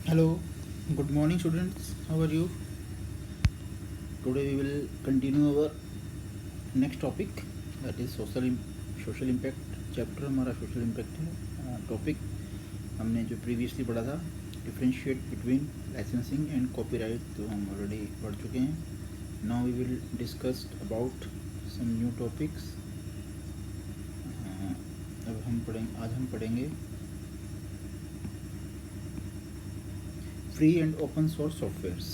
Hello, good morning students. How are you? Today we will continue our next topic, that is social impact chapter. हमारा social impact है topic हमने जो previously पढ़ा था, differentiate between licensing and copyright, तो हम already पढ़ चुके हैं. Now we will discuss about some new topics. आज हम पढ़ेंगे free and open source softwares.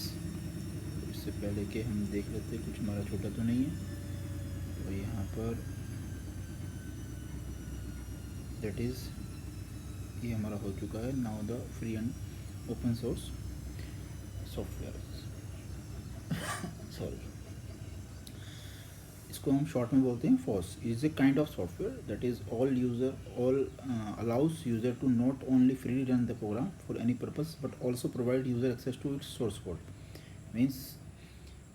इससे पहले कि हम देख लेते कुछ हमारा छोटा तो नहीं है, तो यहाँ पर दैट इज़ ये हमारा हो चुका है. Now the free and open source software, sorry, इसको हम शॉर्ट में बोलते हैं FOSS. Is a kind of software that is all allows user to not only free run the program for any purpose but also provide user access to its source code. Means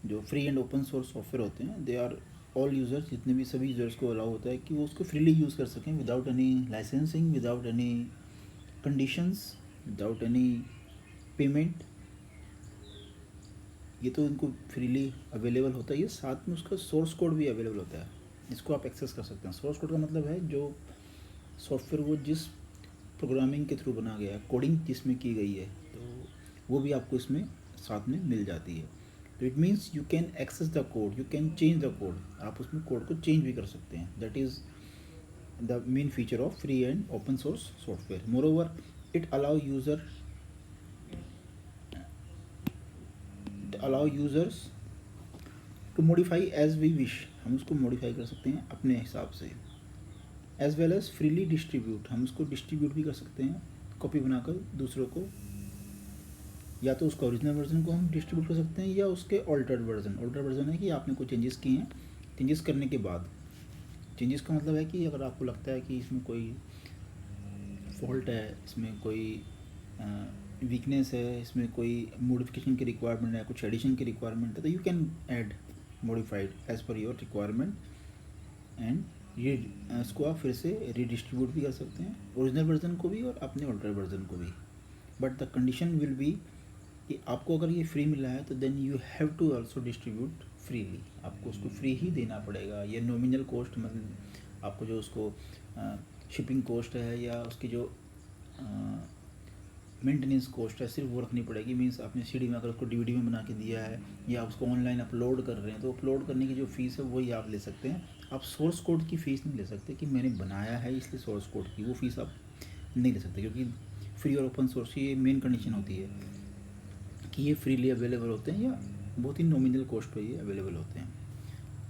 जो free and open source software होते हैं, they are all users, जितने भी सभी users को allow होता है कि वो उसको फ्रीली यूज़ कर सकें without any licensing, without any conditions, without any payment. ये तो इनको फ्रीली अवेलेबल होता है. ये साथ में उसका सोर्स कोड भी अवेलेबल होता है, इसको आप एक्सेस कर सकते हैं. सोर्स कोड का मतलब है जो सॉफ्टवेयर वो जिस प्रोग्रामिंग के थ्रू बना गया है, कोडिंग जिसमें की गई है, तो वो भी आपको इसमें साथ में मिल जाती है. तो it means you can access the code, you can change the code. आप उसमें कोड को चेंज भी कर सकते हैं. That is the main feature of free and open source software. Moreover it allow users to modify as we wish. हम उसको modify कर सकते हैं अपने हिसाब से. As well as freely distribute, हम उसको डिस्ट्रीब्यूट भी कर सकते हैं, कॉपी बनाकर दूसरों को. या तो उसका ओरिजिनल वर्जन को हम डिस्ट्रीब्यूट कर सकते हैं, या उसके ऑल्टर्ड वर्जन है कि आपने कोई चेंजेस किए हैं. चेंजेस करने के बाद, चेंजेस का मतलब है कि अगर आपको लगता है कि इसमें कोई फॉल्ट है, इसमें कोई वीकनेस है, इसमें कोई मॉडिफिकेशन की रिक्वायरमेंट है, कुछ एडिशन की रिक्वायरमेंट है, तो you can add modified as per your requirement. And ये इसको आप फिर से रीडिस्ट्रीब्यूट भी कर सकते हैं, ओरिजिनल वर्जन को भी और अपने ऑल्टर वर्जन को भी. But the condition will be कि आपको अगर ये फ्री मिला है तो then you have to also distribute freely. आपको उसको फ्री ही देना पड़ेगा. ये नॉमिनल कॉस्ट, मतलब आपको जो उसको शिपिंग कॉस्ट है या उसकी जो मेंटेनेंस कॉस्ट है, सिर्फ वो रखनी पड़ेगी. मीन्स आपने सीडी में अगर उसको डीवीडी में बना के दिया है या उसको ऑनलाइन अपलोड कर रहे हैं, तो अपलोड करने की जो फ़ीस है वही आप ले सकते हैं. आप सोर्स कोड की फ़ीस नहीं ले सकते कि मैंने बनाया है इसलिए सोर्स कोड की वो फ़ीस आप नहीं ले सकते, क्योंकि फ्री और ओपन सोर्स की ये मेन कंडीशन होती है कि ये फ्रीली अवेलेबल होते हैं या बहुत ही नॉमिनल कॉस्ट पर ये अवेलेबल होते हैं.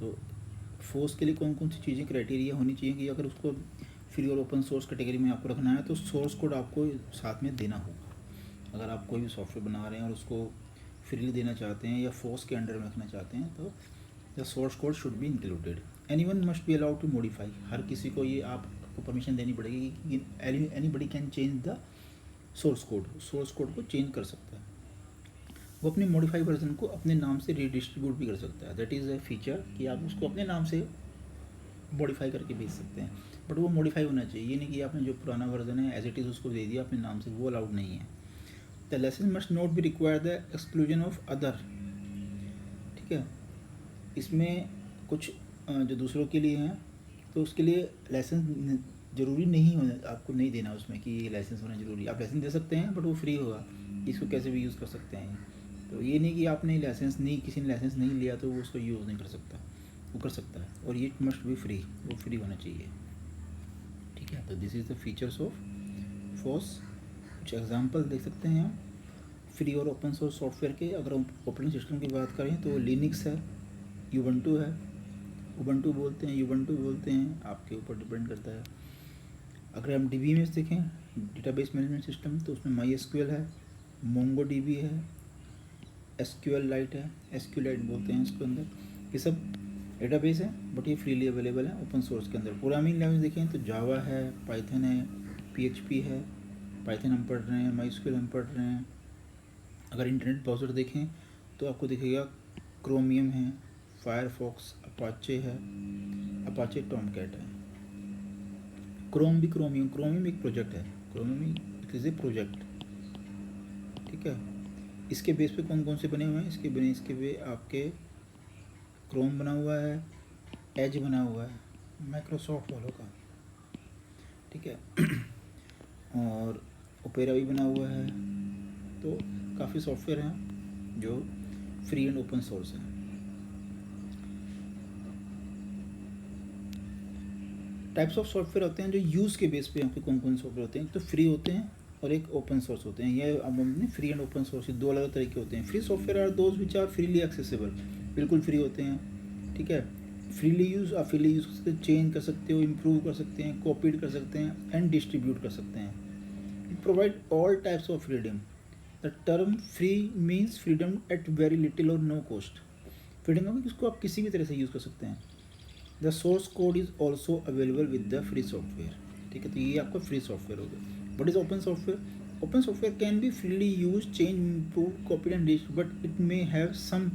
तो फोर्स के लिए कौन कौन सी चीज़ें क्राइटेरिया होनी चाहिए कि अगर उसको फ्री और ओपन सोर्स कैटेगरी में आपको रखना है, तो सोर्स कोड आपको साथ में देना होगा. अगर आप कोई भी सॉफ्टवेयर बना रहे हैं और उसको फ्रीली देना चाहते हैं या फोर्स के अंडर में रखना चाहते हैं, तो the source code should be included. Anyone must be allowed to modify. हर किसी को ये आपको परमिशन देनी पड़ेगी कि anybody can change the source code. Source code को चेंज कर सकता है, वो अपने मॉडिफाई वर्जन को अपने नाम से रीडिस्ट्रीब्यूट भी कर सकता है. दैट इज़ अ फीचर कि आप उसको अपने नाम से मॉडिफाई करके भेज सकते हैं. बट वो मॉडिफाई होना चाहिए, ये नहीं कि आपने जो पुराना वर्जन है एज इट इज़ उसको दे दिया अपने नाम से, वो अलाउड नहीं है. The licence must not be require the exclusion of other. ठीक है, इसमें कुछ जो दूसरों के लिए हैं, तो उसके लिए लाइसेंस ज़रूरी नहीं होना, आपको नहीं देना उसमें कि ये लाइसेंस होना ज़रूरी. आप लाइसेंस दे सकते हैं बट वो फ्री होगा, इसको कैसे भी यूज़ कर सकते हैं. तो ये नहीं कि आपने लाइसेंस नहीं, किसी ने लाइसेंस नहीं लिया तो वो उसको यूज़ नहीं कर सकता, वो कर सकता है. और ये मस्ट बी फ्री, वो फ्री होना चाहिए. ठीक है, तो this is the features of force. कुछ एग्जांपल देख सकते हैं आप फ्री और ओपन सोर्स सॉफ्टवेयर के. अगर हम ऑपरेटिंग सिस्टम की बात करें तो लिनक्स है, यूबंटू है, उबंटू बोलते हैं, यूबंटू बोलते हैं, आपके ऊपर डिपेंड करता है. अगर हम डीबी में देखें, डेटाबेस मैनेजमेंट सिस्टम, तो उसमें माई एसक्यूएल है, मोंगो डीबी है, एसक्यूएल लाइट है, एसक्यू लाइट बोलते हैं इसको. अंदर ये सब डेटाबेस है, बट ये फ्रीली अवेलेबल है ओपन सोर्स के अंदर. प्रोग्रामिंग लैंग्वेज देखें तो जावा है, पाइथन है, पीएचपी है. पाइथन हम पढ़ रहे हैं, माई एसक्यूएल हम पढ़ रहे हैं. अगर इंटरनेट ब्राउज़र देखें तो आपको दिखेगा क्रोमियम है, फायरफॉक्स, अपाचे है, अपाचे टॉमकैट है. क्रोम भी क्रोमियम एक प्रोजेक्ट है. Chromium it is a project. ठीक ठीक है। इसके बेस पे कौन कौन से बने हुए हैं, इसके पे आपके क्रोम बना हुआ है, एज बना हुआ है माइक्रोसॉफ्ट वालों का, ठीक है, और ओपेरा भी बना हुआ है। तो काफ़ी सॉफ्टवेयर हैं जो फ्री एंड ओपन सोर्स हैं। टाइप्स ऑफ सॉफ्टवेयर होते हैं जो यूज़ के बेस पे आपके कौन कौन सॉफ्टवेयर होते हैं, तो फ्री होते हैं और एक ओपन सोर्स होते हैं। ये अब हमने फ्री एंड ओपन सोर्स दो अलग तरीके होते हैं। Free software are those which are freely accessible, बिल्कुल फ्री होते हैं, ठीक है। फ्रीली यूज़, आप फ्रीली यूज़ कर सकते हैं, चेंज कर सकते हो, इम्प्रूव कर सकते हैं, कॉपीड कर सकते हैं एंड डिस्ट्रीब्यूट कर सकते हैं। It provide all types of freedom. The term free means freedom at very little और नो कॉस्ट। फ्रीडम है कि इसको आप किसी भी तरह से यूज़ कर सकते हैं। The source code is also available with the free software, ठीक है। तो ये आपका फ्री सॉफ्टवेयर हो गया। What is open software? Open software can be freely use, change, improve, copy and dist, but it may have some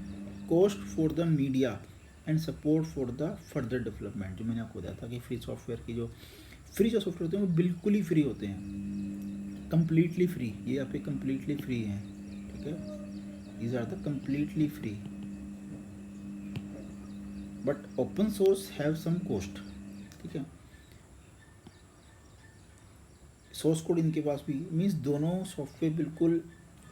cost for the media and support for the further development. जो मैंने आपको बताया था कि free software की जो software होते हैं वो बिल्कुल ही फ्री होते हैं, कम्प्लीटली फ्री। ये आपके कम्प्लीटली फ्री हैं, ठीक है। These are the completely free, but open source have some cost, ठीक है। सोर्स कोड इनके पास भी मीन्स दोनों सॉफ्टवेयर बिल्कुल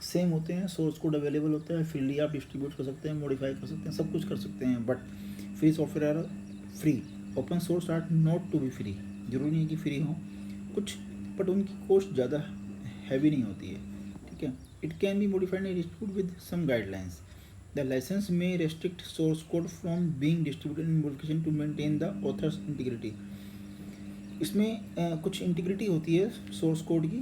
सेम होते हैं। सोर्स कोड अवेलेबल होता है, फ्रीली आप डिस्ट्रीब्यूट कर सकते हैं, मॉडिफाई कर सकते हैं, सब कुछ कर सकते हैं। But free software are free, open source are not to be free. जरूरी नहीं है कि फ्री हो कुछ, बट उनकी कॉस्ट ज़्यादा हैवी नहीं होती है, ठीक है। It can be modified and distribute with some guidelines. The license may restrict source code from being distributed in modification to maintain the author's integrity. इसमें कुछ इंटीग्रिटी होती है सोर्स कोड की,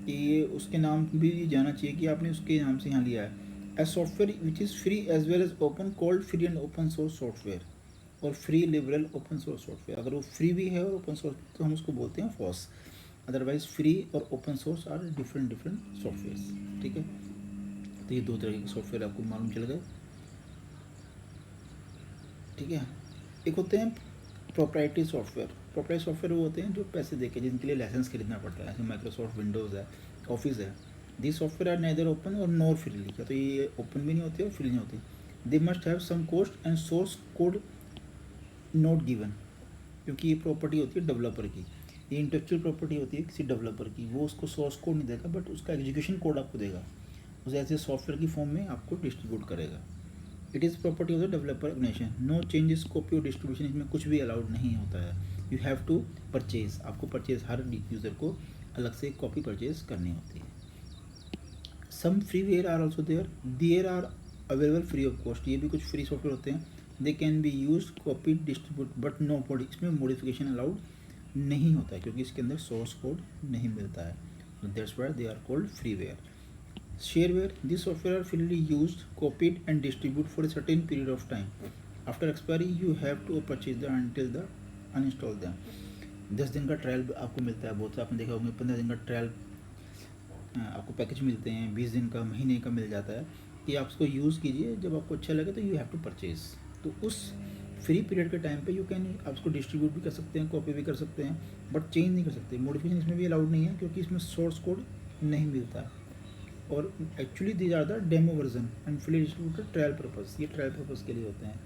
ये उसके नाम भी जाना चाहिए कि आपने उसके नाम से यहाँ लिया है। A software which is free as well as open called free and open source software, और free liberal open source software. अगर वो फ्री भी है और ओपन सोर्स तो हम उसको बोलते हैं फॉस। अदरवाइज फ्री और open source are different softwares, ठीक है। तो ये दो तरह के सॉफ्टवेयर आपको मालूम चल गए, ठीक है। एक होते हैं प्रोप्राइटरी सॉफ्टवेयर। प्रोप्राइटरी सॉफ्टवेयर वो होते हैं जो पैसे देके, जिनके लिए लाइसेंस खरीदना पड़ता है, जैसे माइक्रोसॉफ्ट विंडोज़ है, ऑफिस है। This software are neither open और नॉर फ्रीली, तो ये ओपन भी नहीं होती और फ्री नहीं होती। They must have some cost and source code not given, क्योंकि ये प्रॉपर्टी होती है डेवलपर की, ये इंटेलेक्चुअल प्रॉपर्टी होती है किसी डेवलपर की। वो उसको सोर्स कोड नहीं देगा, बट उसका एग्जीक्यूशन कोड आपको देगा, उसे ऐसे सॉफ्टवेयर की फॉर्म में आपको डिस्ट्रीब्यूट करेगा। It is property of the developer organization. No changes, copy और डिस्ट्रीब्यूशन, इसमें कुछ भी अलाउड नहीं होता है। यू हैव टू परचेज, आपको परचेज, हर यूज़र को अलग से कॉपी परचेज करनी होती है। Some freeware are also there are available free of cost. ये भी कुछ फ्री सॉफ्टवेयर होते हैं। They can be use, copy, distribute, but nobody, इसमें मॉडिफिकेशन अलाउड नहीं होता है, क्योंकि इसके अंदर सोर्स कोड नहीं मिलता है। That's why they are called freeware. Shareware, these software are freely used, copied and distributed for a certain period of time. After expiry, you have to purchase them until the uninstall them. 10 दिन का trial आपको मिलता है, बहुत से आपने देखा होंगे। 15 दिन का ट्रायल आपको पैकेज मिलते हैं, 20 दिन का, महीने का मिल जाता है कि आप उसको यूज़ कीजिए, जब आपको अच्छा लगे तो यू हैव टू परचेज। तो उस फ्री पीरियड के टाइम पे यू कैन, आप उसको डिस्ट्रीब्यूट भी कर सकते हैं, कॉपी भी कर सकते हैं, बट चेंज नहीं कर सकते। मॉडिफिकेशन इसमें भी अलाउड नहीं है, क्योंकि इसमें सोर्स कोड नहीं मिलता है। और actually these are the demo version and fully distributed trial purpose, ये ट्रायल पर्पस के लिए होते हैं,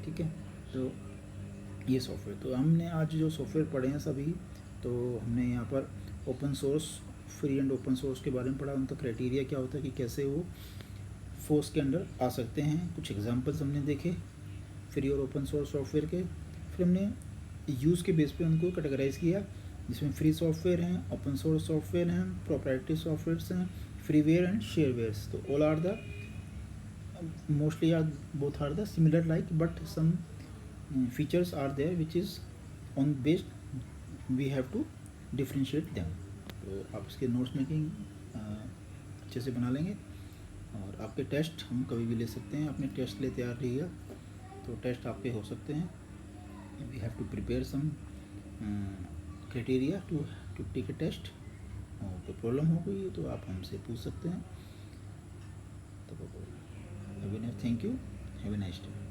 ठीक है। तो ये सॉफ्टवेयर, तो हमने आज जो सॉफ्टवेयर पढ़े हैं सभी, तो हमने यहाँ पर open source, free and open source के बारे में पढ़ा, उनका क्राइटेरिया क्या होता है कि कैसे वो फोर्स के अंडर आ सकते हैं। कुछ एग्जांपल्स हमने देखे फ्री और ओपन सोर्स सॉफ्टवेयर के। फिर हमने यूज़ के बेस पे उनको कैटेगराइज किया, जिसमें फ्री सॉफ्टवेयर हैं, ओपन सोर्स सॉफ्टवेयर हैं, प्रोप्राइटरी सॉफ्टवेयर्स हैं, freeware and sharewares. So all are the mostly are both are the similar like, but some features are there which is on based we have to differentiate them. तो आप इसके notes making अच्छे से बना लेंगे, और आपके टेस्ट हम कभी भी ले सकते हैं। अपने टेस्ट के लिए तैयार रहिएगा, तो टेस्ट आपके हो सकते हैं। We have to prepare some criteria to take a test, और कोई प्रॉब्लम हो गई तो आप हमसे पूछ सकते हैं। तो thank you, have a nice day.